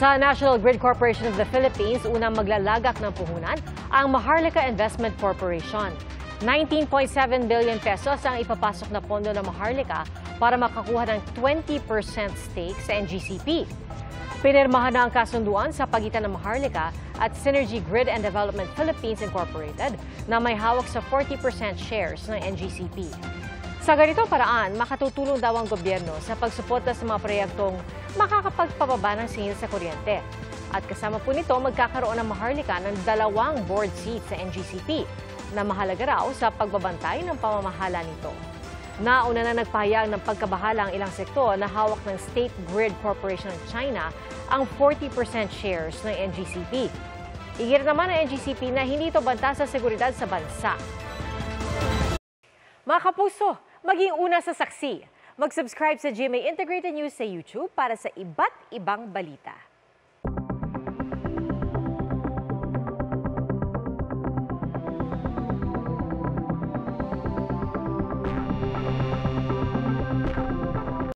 Sa National Grid Corporation of the Philippines, unang maglalagak ng puhunan ang Maharlika Investment Corporation. 19.7 billion pesos ang ipapasok na pondo ng Maharlika para makakuha ng 20% stake sa NGCP. Pinirmahan na ang kasunduan sa pagitan ng Maharlika at Synergy Grid and Development Philippines Incorporated na may hawak sa 40% shares ng NGCP. Sa ganitong paraan, makatutulong daw ang gobyerno sa pagsuporta sa mga proyektong makakapagpababa ng singil sa kuryente. At kasama po nito, magkakaroon ng Maharlika ng 2 board seats sa NGCP na mahalaga raw sa pagbabantay ng pamamahala nito. Nauna na nagpahayag ng pagkabahala ang ilang sektor na hawak ng State Grid Corporation of China ang 40% shares ng NGCP. Igit naman ng NGCP na hindi ito banta sa seguridad sa bansa. Mga kapuso, maging una sa saksi. Mag-subscribe sa GMA Integrated News sa YouTube para sa iba't ibang balita.